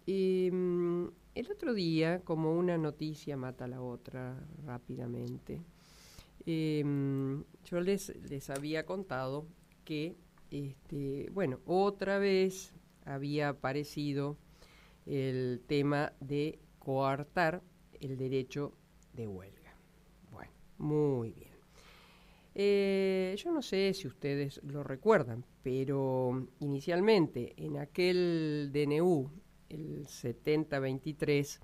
El otro día, como una noticia mata a la otra rápidamente, yo les había contado que, otra vez había aparecido el tema de coartar el derecho de huelga. Bueno, muy bien. Yo no sé si ustedes lo recuerdan, pero inicialmente en aquel DNU, el 7023,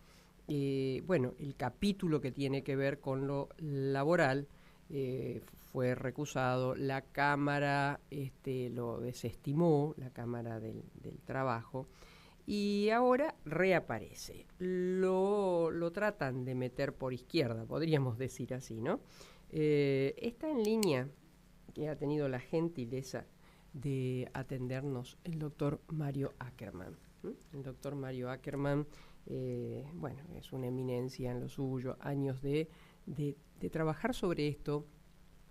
el capítulo que tiene que ver con lo laboral fue recusado, la Cámara lo desestimó, la Cámara del Trabajo, y ahora reaparece. Lo tratan de meter por izquierda, podríamos decir así, ¿no? Está en línea, que ha tenido la gentileza de atendernos, el doctor Mario Ackerman. El doctor Mario Ackerman, es una eminencia en lo suyo, años de trabajar sobre esto,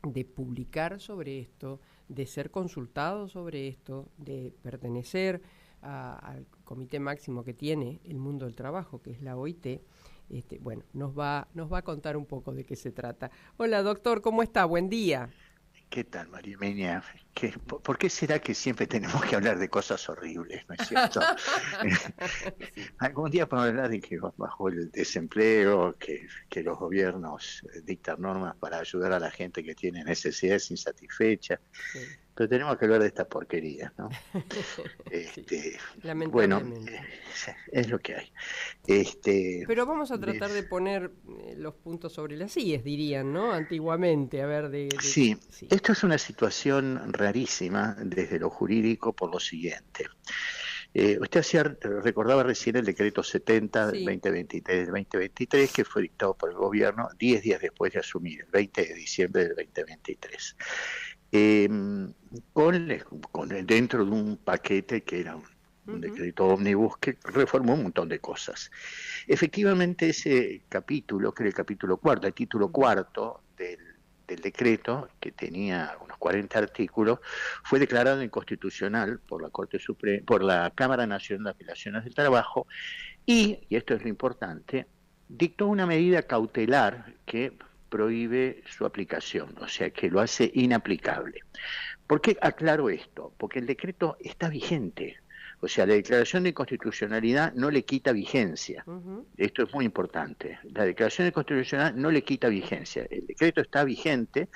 de publicar sobre esto, de ser consultado sobre esto, de pertenecer al comité máximo que tiene el mundo del trabajo, que es la OIT. Nos va a contar un poco de qué se trata. Hola, doctor, ¿cómo está? Buen día. ¿Qué tal, María Eugenia? ¿Por qué será que siempre tenemos que hablar de cosas horribles, no es cierto? Sí. Algún día podemos hablar de que bajó el desempleo, que los gobiernos dictan normas para ayudar a la gente que tiene necesidades insatisfechas, Sí. pero tenemos que hablar de esta porquería, ¿no? Sí, Este, bueno, lamentablemente. es lo que hay. Este, Pero vamos a tratar de les- poner los puntos sobre las íes, dirían, ¿no? Antiguamente, a ver, sí, sí. esto es una situación rarísima desde lo jurídico por lo siguiente. Recordaba recién el decreto 70 del Sí. 2023, que fue dictado por el gobierno 10 días después de asumir, el 20 de diciembre del 2023, eh, dentro de un paquete que era un Ujú. decreto ómnibus que reformó un montón de cosas. Efectivamente, ese capítulo, que era el capítulo cuarto, el título Ujú. cuarto del decreto, que tenía unos 40 artículos, fue declarado inconstitucional por la Corte Suprema, por la Cámara Nacional de Apelaciones del Trabajo, y esto es lo importante, dictó una medida cautelar que prohíbe su aplicación, o sea que lo hace inaplicable. ¿Por qué aclaro esto? Porque el decreto está vigente. O sea, la declaración de inconstitucionalidad no le quita vigencia. Ujú. Esto es muy importante. La declaración de constitucionalidad no le quita vigencia. El decreto está vigente,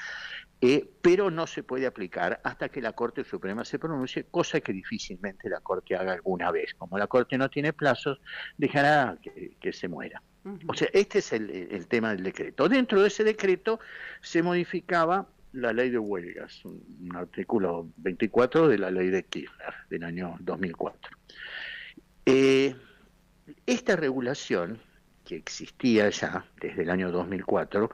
pero no se puede aplicar hasta que la Corte Suprema se pronuncie, cosa que difícilmente la Corte haga alguna vez. Como la Corte no tiene plazos, dejará que se muera. O Ujú. sea, este es el tema del decreto. Dentro de ese decreto se modificaba la ley de huelgas, un artículo 24 de la ley de Kirchner del año 2004. Eh, Esta regulación, que existía ya desde el año 2004,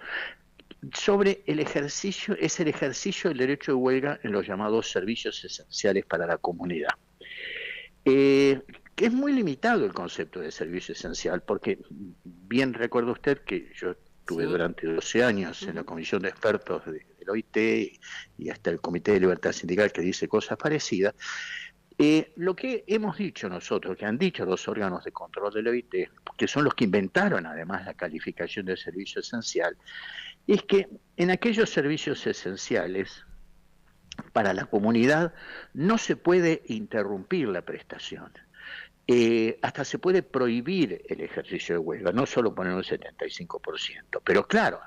sobre es el ejercicio del derecho de huelga en los llamados servicios esenciales para la comunidad. Que es muy limitado el concepto de servicio esencial, porque bien recuerda usted que yo estuve Sí. durante 12 años en la Ujú. comisión de expertos del OIT y hasta el Comité de Libertad Sindical, que dice cosas parecidas. Lo que hemos dicho nosotros, que han dicho los órganos de control del OIT, que son los que inventaron además la calificación de servicio esencial, es que en aquellos servicios esenciales para la comunidad no se puede interrumpir la prestación. Hasta se puede prohibir el ejercicio de huelga, no solo poner un 75%. Pero claro,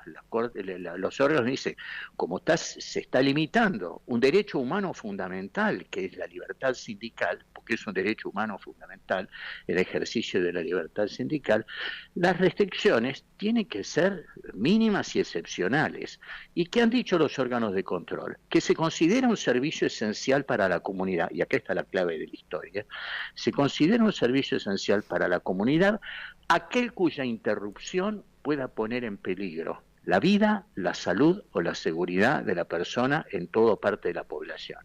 los órganos dicen, como se está limitando un derecho humano fundamental, que es la libertad sindical, porque es un derecho humano fundamental, el ejercicio de la libertad sindical, las restricciones tienen que ser mínimas y excepcionales. ¿Y qué han dicho los órganos de control? Que se considera un servicio esencial para la comunidad, y acá está la clave de la historia, se considera un servicio esencial para la comunidad aquel cuya interrupción pueda poner en peligro la vida, la salud o la seguridad de la persona en toda parte de la población.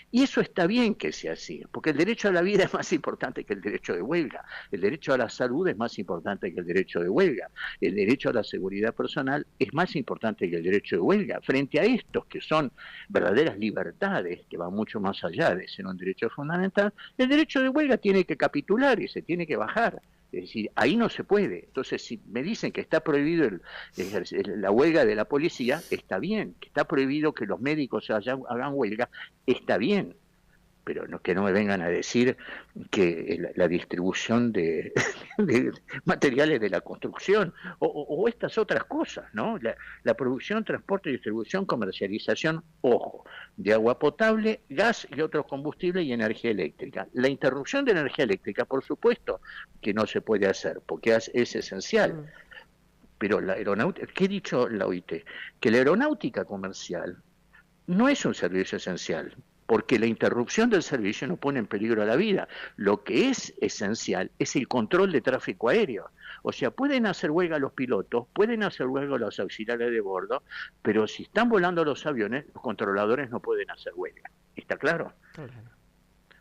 Y eso está bien que sea así, porque el derecho a la vida es más importante que el derecho de huelga, el derecho a la salud es más importante que el derecho de huelga, el derecho a la seguridad personal es más importante que el derecho de huelga. Frente a estos que son verdaderas libertades, que van mucho más allá de ser un derecho fundamental, el derecho de huelga tiene que capitular y se tiene que bajar. Es decir, ahí no se puede. Entonces, si me dicen que está prohibido la huelga de la policía, está bien. Que está prohibido que los médicos hagan huelga, está bien. Pero que no me vengan a decir que la distribución de, de materiales de la construcción o estas otras cosas, ¿no? La producción, transporte, distribución, comercialización, ojo, de agua potable, gas y otros combustibles y energía eléctrica. La interrupción de energía eléctrica, por supuesto, que no se puede hacer, porque es esencial. Pero la aeronáutica, ¿qué ha dicho la OIT? Que la aeronáutica comercial no es un servicio esencial, porque la interrupción del servicio no pone en peligro la vida. Lo que es esencial es el control de tráfico aéreo. O sea, pueden hacer huelga los pilotos, pueden hacer huelga los auxiliares de bordo, pero si están volando los aviones, los controladores no pueden hacer huelga. ¿Está claro? Claro.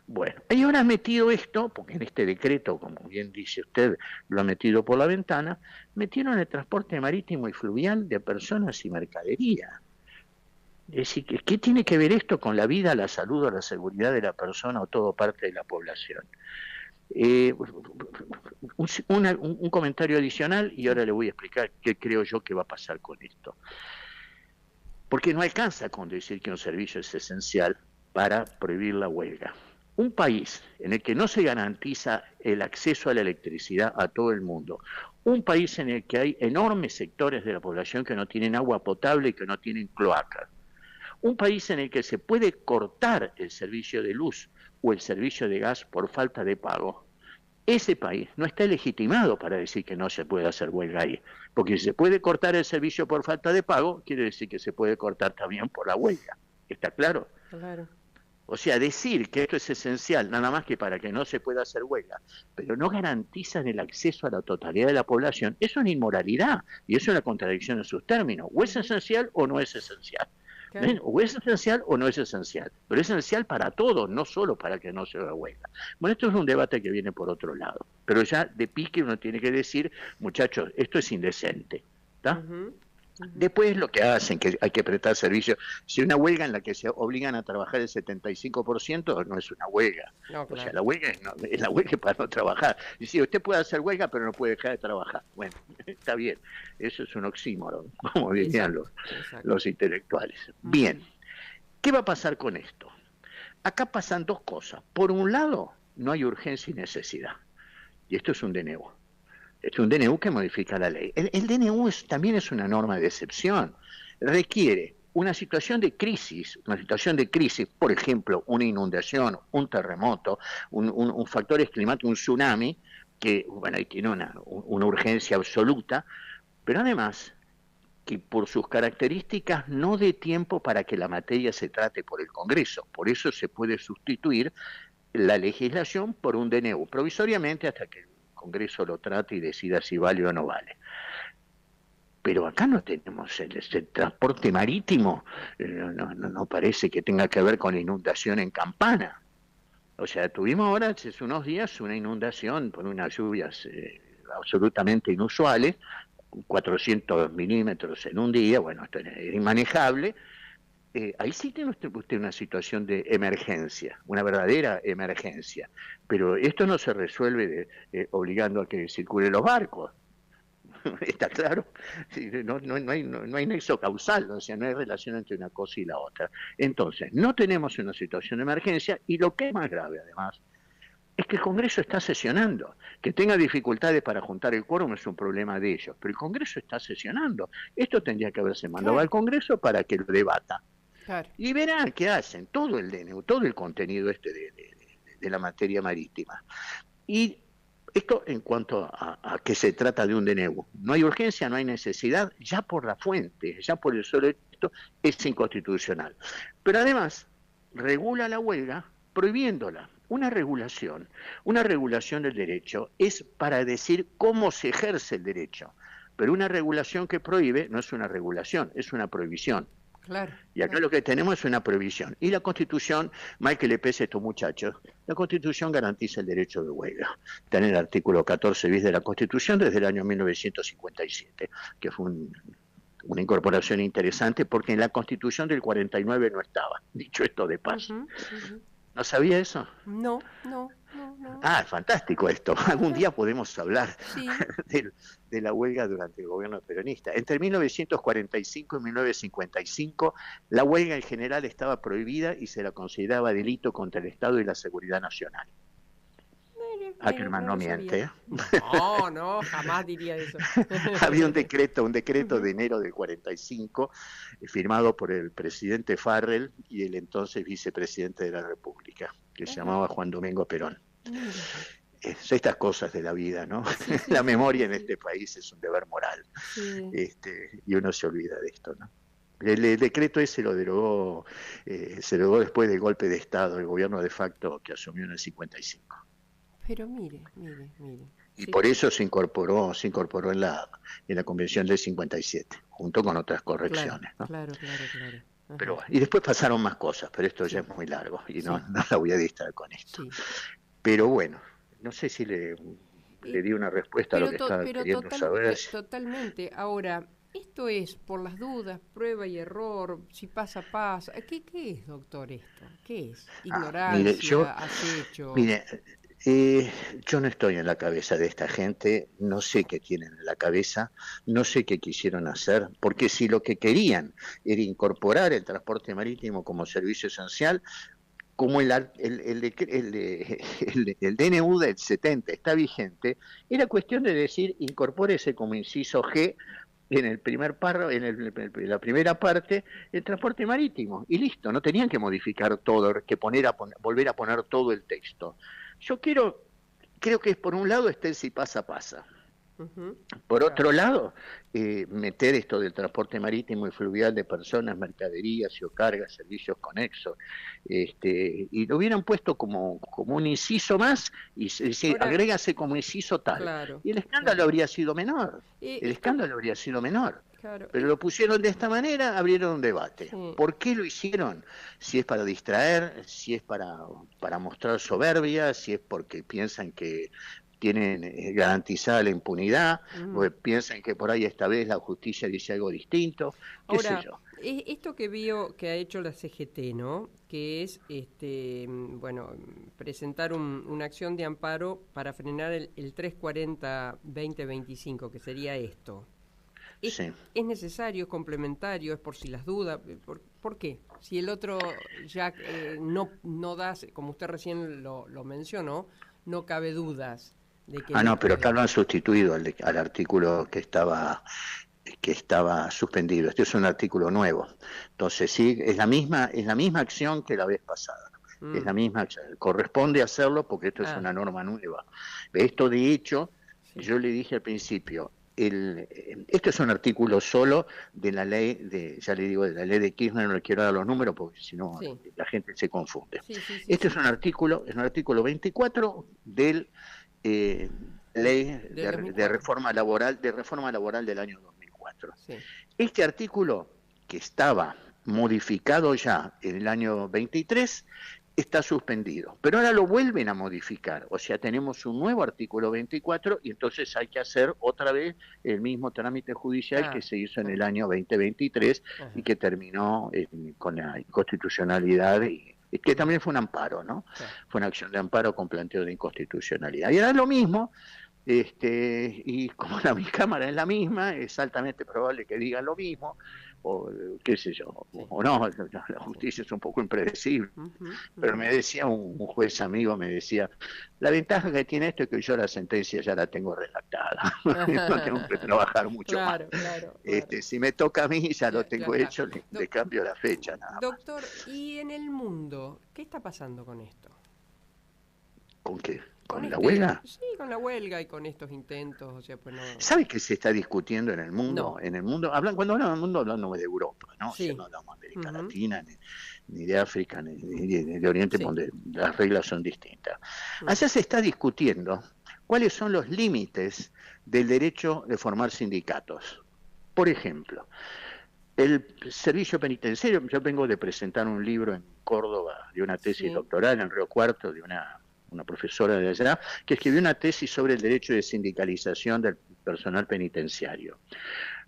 Bueno, y ahora ha metido esto, porque en este decreto, como bien dice usted, lo ha metido por la ventana, metieron el transporte marítimo y fluvial de personas y mercadería. Es decir, ¿qué tiene que ver esto con la vida, la salud o la seguridad de la persona o todo parte de la población? Un comentario adicional y ahora le voy a explicar qué creo yo que va a pasar con esto. Porque no alcanza con decir que un servicio es esencial para prohibir la huelga. Un país en el que no se garantiza el acceso a la electricidad a todo el mundo, un país en el que hay enormes sectores de la población que no tienen agua potable y que no tienen cloacas, un país en el que se puede cortar el servicio de luz o el servicio de gas por falta de pago, ese país no está legitimado para decir que no se puede hacer huelga ahí. Porque si se puede cortar el servicio por falta de pago, quiere decir que se puede cortar también por la huelga. ¿Está claro? Claro. O sea, decir que esto es esencial, nada más que para que no se pueda hacer huelga, pero no garantizan el acceso a la totalidad de la población, es una inmoralidad y es una contradicción en sus términos. O es esencial o no es esencial. Claro. O es esencial o no es esencial, pero es esencial para todos, no solo para que no se haga huelga. Bueno, esto es un debate que viene por otro lado, pero ya de pique uno tiene que decir, muchachos, esto es indecente, ¿está? Después lo que hacen, que hay que prestar servicio. Si una huelga en la que se obligan a trabajar el 75%, no es una huelga. No, claro. O sea, la huelga es la huelga para no trabajar. Y si usted puede hacer huelga, pero no puede dejar de trabajar. Bueno, está bien. Eso es un oxímoron, como dirían los intelectuales. Bien. ¿Qué va a pasar con esto? Acá pasan dos cosas. Por un lado, no hay urgencia y necesidad. Y esto es un DNU. Es un DNU que modifica la ley. El DNU también es una norma de excepción. Requiere una situación de crisis, por ejemplo, una inundación, un terremoto, un factor climático, un tsunami, que bueno, ahí tiene una urgencia absoluta, pero además que por sus características no dé tiempo para que la materia se trate por el Congreso. Por eso se puede sustituir la legislación por un DNU, provisoriamente hasta que Congreso lo trate y decida si vale o no vale. Pero acá no tenemos el transporte marítimo, no parece que tenga que ver con la inundación en Campana. O sea, tuvimos ahora hace unos días una inundación por unas lluvias absolutamente inusuales, 400 milímetros en un día, bueno, esto era inmanejable. Ahí sí tiene usted una situación de emergencia, una verdadera emergencia, pero esto no se resuelve obligando a que circulen los barcos, ¿está claro? No hay nexo causal, o sea, no hay relación entre una cosa y la otra. Entonces, no tenemos una situación de emergencia y lo que es más grave además, es que el Congreso está sesionando. Que tenga dificultades para juntar el quórum es un problema de ellos, pero el Congreso está sesionando. Esto tendría que haberse mandado al Congreso para que lo debata. Claro. Y verán qué hacen, todo el DNU, todo el contenido de la materia marítima. Y esto en cuanto a que se trata de un DNU. No hay urgencia, no hay necesidad, ya por la fuente, ya por el solo hecho, es inconstitucional. Pero además, regula la huelga prohibiéndola. Una regulación del derecho es para decir cómo se ejerce el derecho. Pero una regulación que prohíbe no es una regulación, es una prohibición. Claro, y acá lo que tenemos es una prohibición. Y la Constitución, mal que le pese a estos muchachos, la Constitución garantiza el derecho de huelga. Está en el artículo 14 bis de la Constitución desde el año 1957, que fue una incorporación interesante porque en la Constitución del 49 no estaba, dicho esto de paso. ¿No sabía eso? No. no. Ah, fantástico esto. Algún día podemos hablar Sí. de la huelga durante el gobierno peronista. Entre 1945 y 1955, la huelga en general estaba prohibida y se la consideraba delito contra el Estado y la seguridad nacional. Mire, Ackerman no no lo sabía. miente, ¿eh? No, no, jamás diría eso. Había un decreto Ujú. de enero del 45, firmado por el presidente Farrell y el entonces vicepresidente de la República, que se Ajá, llamaba Juan Domingo Perón. mire. Estas cosas de la vida, ¿no? Sí, sí, La sí, sí, memoria en sí. este país es un deber moral, Sí. y uno se olvida de esto, ¿no? El decreto ese lo derogó, se derogó después del golpe de Estado, el gobierno de facto que asumió en el 55. Pero mire, mire, mire. Y Sí. por eso se incorporó en la Convención del 57, junto con otras Claro, correcciones, ¿no? claro, claro, claro. Pero, Ajá. y después pasaron más cosas, pero esto ya Sí, es muy largo y no, sí, no la voy a distraer con esto. sí. Pero bueno, no sé si Eh, le di una respuesta a lo que estaba pero queriendo saber. totalmente. Ahora, esto es por las dudas, prueba y error, si pasa, pasa. ¿Qué es, doctor, esto? ¿Qué es? Mire, Ignorancia, acecho. mire, eh, yo no estoy en la cabeza de esta gente, no sé qué tienen en la cabeza, no sé qué quisieron hacer, porque si lo que querían era incorporar el transporte marítimo como servicio esencial, como el DNU del 70 está vigente, era cuestión de decir, incorpórese como inciso G en el primer párrafo, en la primera parte, el transporte marítimo, y listo, no tenían que modificar todo, que volver a poner todo el texto. Yo creo que por un lado está el si pasa, pasa. Ujú, Por claro. otro lado, meter esto del transporte marítimo y fluvial de personas, mercaderías y o cargas, servicios conexos, y lo hubieran puesto como un inciso más y se Ahora, agrégase como inciso tal. claro, Y el escándalo claro. habría sido menor, el Esto, escándalo habría sido menor. claro, Pero lo pusieron de esta manera, abrieron un debate. sí. ¿Por qué lo hicieron? Si es para distraer, si es para mostrar soberbia, si es porque piensan que tienen garantizada la impunidad, o Ujú. piensan que por ahí esta vez la justicia dice algo distinto, qué sé Ahora, yo. esto que vio que ha hecho la CGT, ¿no? Que es, bueno, presentar una acción de amparo para frenar el 340-2025, que sería esto. ¿Es, Sí. es necesario, es complementario, es por si las dudas? ¿Por qué? Si el otro ya no da, como usted recién lo mencionó, no cabe dudas de que Ah, no no, pero acá puede. lo han sustituido al artículo que estaba suspendido. Este es un artículo nuevo. Entonces, sí, es la misma acción que la vez pasada. Es Mm. la misma acción. Corresponde hacerlo porque esto es Ah, una norma nueva. Esto, de hecho, sí. yo le dije al principio, esto es un artículo solo de la ley ya le digo, de la ley de Kirchner, no le quiero dar los números porque si no Sí, la gente se confunde. sí, sí, sí, Este sí. es un artículo 24 del eh, ley Del 2004. de reforma laboral del año 2004. Sí. Este artículo, que estaba modificado ya en el año 23, está suspendido, pero ahora lo vuelven a modificar, o sea, tenemos un nuevo artículo 24 y entonces hay que hacer otra vez el mismo trámite judicial que Ah, se hizo en ah, el año 2023 y ajá, que terminó con la inconstitucionalidad y que también fue un amparo, ¿no? claro. Fue una acción de amparo con planteo de inconstitucionalidad. Y ahora lo mismo, y como mi cámara es la misma, es altamente probable que digan lo mismo, o qué sé yo, Sí, o no, la sí. justicia es un poco impredecible. Ujú, Pero ujú. me decía un juez amigo, me decía, la ventaja que tiene esto es que yo la sentencia ya la tengo redactada, no tengo que trabajar mucho más. Claro, claro, claro. Si me toca a mí, ya lo Ya tengo está. hecho, le cambio la fecha nada más. Doctor, ¿y en el mundo qué está pasando con esto? ¿Con qué? Con ¿Con la este, huelga? sí, con la huelga y con estos intentos, o sea, pues no. ¿Sabe qué se está discutiendo en el mundo? No, En el mundo, cuando hablamos del mundo hablamos de Europa, ¿no? O sea, sí. no hablamos de América Ujú, Latina, ni de África, ni de Oriente, sí. donde las reglas son distintas. Mm, Allá se está discutiendo cuáles son los límites del derecho de formar sindicatos. Por ejemplo, el servicio penitenciario, yo vengo de presentar un libro en Córdoba de una tesis sí. doctoral en Río Cuarto de una profesora de allá, que escribió una tesis sobre el derecho de sindicalización del personal penitenciario.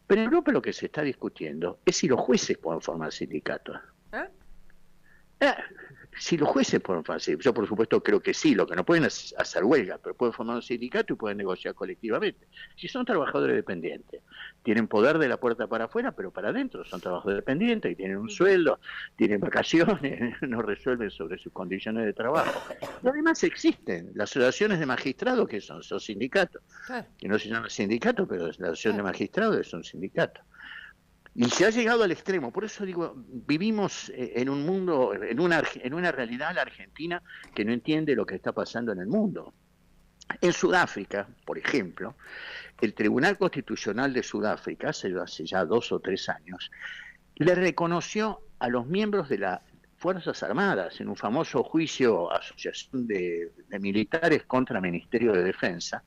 Pero en Europa lo que se está discutiendo es si los jueces pueden formar sindicatos. ¿Ah? Eh, Si los jueces pueden hacer, yo por supuesto creo que sí, lo que no pueden es hacer huelga, pero pueden formar un sindicato y pueden negociar colectivamente. Si son trabajadores dependientes, tienen poder de la puerta para afuera, pero para adentro son trabajadores dependientes y tienen un sueldo, tienen vacaciones, no resuelven sobre sus condiciones de trabajo. Y además existen las asociaciones de magistrados, que son sindicatos, que no se llaman sindicato, pero la asociación de magistrados es un sindicato. Y se ha llegado al extremo, por eso digo, vivimos en un mundo, en una realidad la Argentina que no entiende lo que está pasando en el mundo. En Sudáfrica, por ejemplo, el Tribunal Constitucional de Sudáfrica, hace ya 2 o 3 años, le reconoció a los miembros de las Fuerzas Armadas, en un famoso juicio, asociación de militares contra Ministerio de Defensa,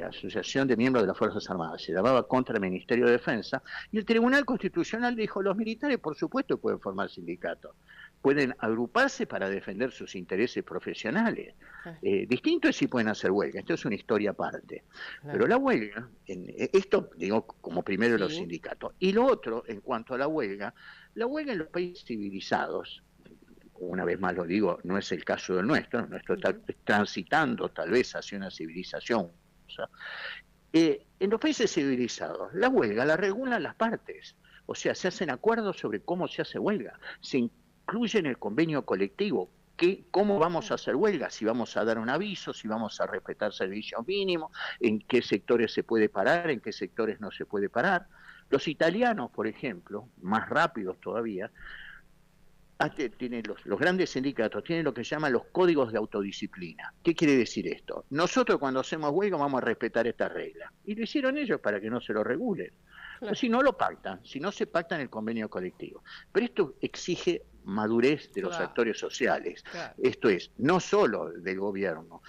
asociación de miembros de las Fuerzas Armadas, se llamaba contra Ministerio de Defensa, y el Tribunal Constitucional dijo, los militares por supuesto pueden formar sindicatos, pueden agruparse para defender sus intereses profesionales. Distinto es si pueden hacer huelga, esto es una historia aparte. Pero la huelga, esto digo como primero los sindicatos, y lo otro, en cuanto a la huelga en los países civilizados, una vez más lo digo, no es el caso del nuestro está transitando tal vez hacia una civilización. En los países civilizados, la huelga la regulan las partes, o sea, se hacen acuerdos sobre cómo se hace huelga, se incluye en el convenio colectivo cómo vamos a hacer huelga, si vamos a dar un aviso, si vamos a respetar servicios mínimos, en qué sectores se puede parar, en qué sectores no se puede parar. Los italianos, por ejemplo, más rápidos todavía, tienen los grandes sindicatos tienen lo que llaman los códigos de autodisciplina. ¿Qué quiere decir esto? Nosotros cuando hacemos huelga vamos a respetar esta regla. Y lo hicieron ellos para que no se lo regulen. Claro. O si no lo pactan, si no se pacta en el convenio colectivo. Pero esto exige madurez de los actores sociales. Claro. Esto es, no solo del gobierno,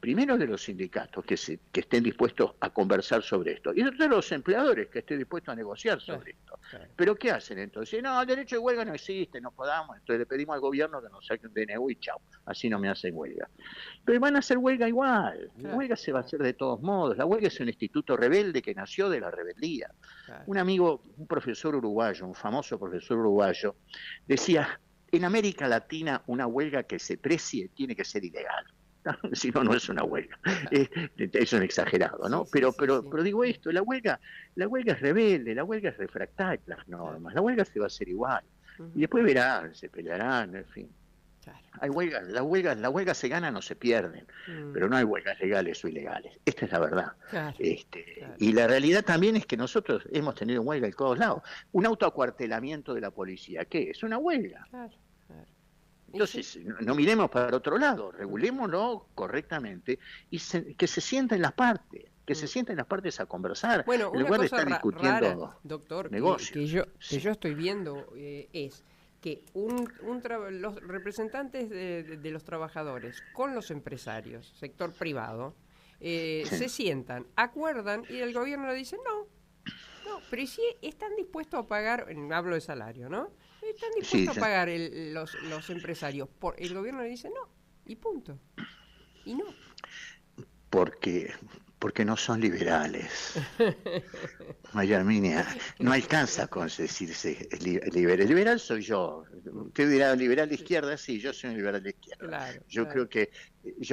primero de los sindicatos que estén dispuestos a conversar sobre esto, y de los empleadores que estén dispuestos a negociar sobre esto. Pero ¿qué hacen entonces? No, el derecho de huelga no existe, no podamos, entonces le pedimos al gobierno que nos saque un DNU y chao, así no me hacen huelga. Pero van a hacer huelga igual, la huelga se va a hacer de todos modos, la huelga es un instituto rebelde que nació de la rebeldía. Un amigo, un profesor uruguayo, un famoso profesor uruguayo, decía, en América Latina una huelga que se precie tiene que ser ilegal. Si no, no es una huelga. Es un exagerado, ¿no? Pero digo esto, la huelga es rebelde, la huelga es refractaria a las normas, la huelga se va a hacer igual. Y después verán, se pelearán, en fin. Hay huelgas, las huelgas se ganan o se pierden, pero no hay huelgas legales o ilegales. Esta es la verdad. Y la realidad también es que nosotros hemos tenido huelga en todos lados. Un autoacuartelamiento de la policía, ¿qué? Es una huelga. Entonces, no miremos para otro lado, regulémoslo correctamente y que se sienten las partes, a conversar, bueno, en lugar de estar discutiendo rara, doctor, negocios. Que yo estoy viendo es que los representantes de los trabajadores con los empresarios, sector privado, se sientan, acuerdan y el gobierno le dice no, pero si están dispuestos a pagar, hablo de salario, ¿no? Están dispuestos a pagar los empresarios. El gobierno le dice no, y punto. Y no. Porque no son liberales. María Arminia, no alcanza con decirse liberal. Liberal soy yo. Usted dirá liberal de izquierda, sí, yo soy un liberal de izquierda. Claro, yo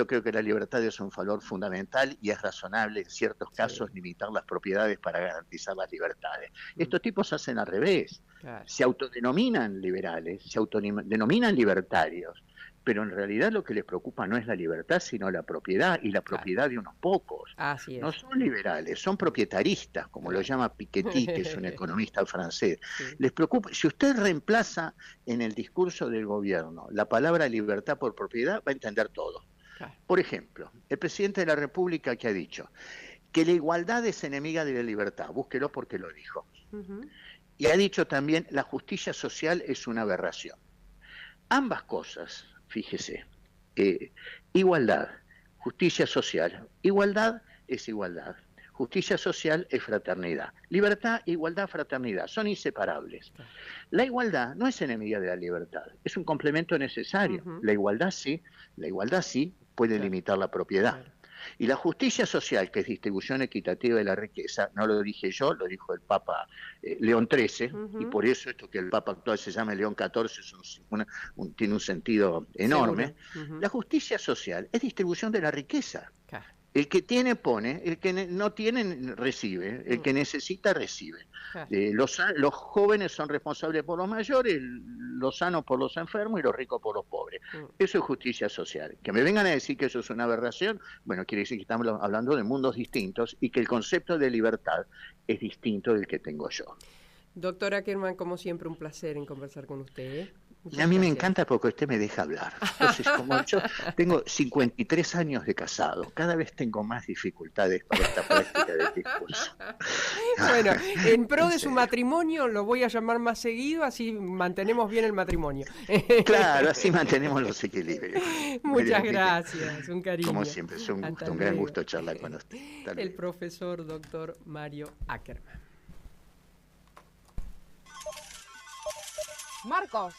creo que la libertad es un valor fundamental y es razonable en ciertos casos limitar las propiedades para garantizar las libertades. Estos tipos hacen al revés. Claro. Se autodenominan liberales, se autodenominan libertarios, pero en realidad lo que les preocupa no es la libertad, sino la propiedad, y la propiedad de unos pocos. Así es. No son liberales, son propietaristas, como lo llama Piketty, que es un economista francés. Les preocupa, si usted reemplaza en el discurso del gobierno la palabra libertad por propiedad, va a entender todo. Por ejemplo, el presidente de la República que ha dicho que la igualdad es enemiga de la libertad, búsquelo porque lo dijo. Y ha dicho también la justicia social es una aberración. Ambas cosas, fíjese, igualdad, justicia social. Igualdad es igualdad. Justicia social es fraternidad. Libertad, igualdad, fraternidad. Son inseparables. La igualdad no es enemiga de la libertad. Es un complemento necesario. La igualdad sí puede limitar la propiedad. Y la justicia social, que es distribución equitativa de la riqueza, no lo dije yo, lo dijo el Papa León XIII, y por eso esto que el Papa actual se llama León XIV tiene un sentido enorme. La justicia social es distribución de la riqueza. El que tiene pone, el que no tiene recibe, el que necesita recibe. Los jóvenes son responsables por los mayores, los sanos por los enfermos y los ricos por los pobres. Eso es justicia social. Que me vengan a decir que eso es una aberración, bueno, quiere decir que estamos hablando de mundos distintos y que el concepto de libertad es distinto del que tengo yo. Doctor Ackerman, como siempre, un placer en conversar con usted. Y a mí me encanta porque usted me deja hablar. Entonces, como yo tengo 53 años de casado, cada vez tengo más dificultades para esta práctica del discurso. Bueno, en pro de su matrimonio lo voy a llamar más seguido, así mantenemos bien el matrimonio. Claro, así mantenemos los equilibrios. Muchas gracias, un cariño. Como siempre, es un gran gusto charlar con usted. El profesor doctor Mario Ackerman. Marcos.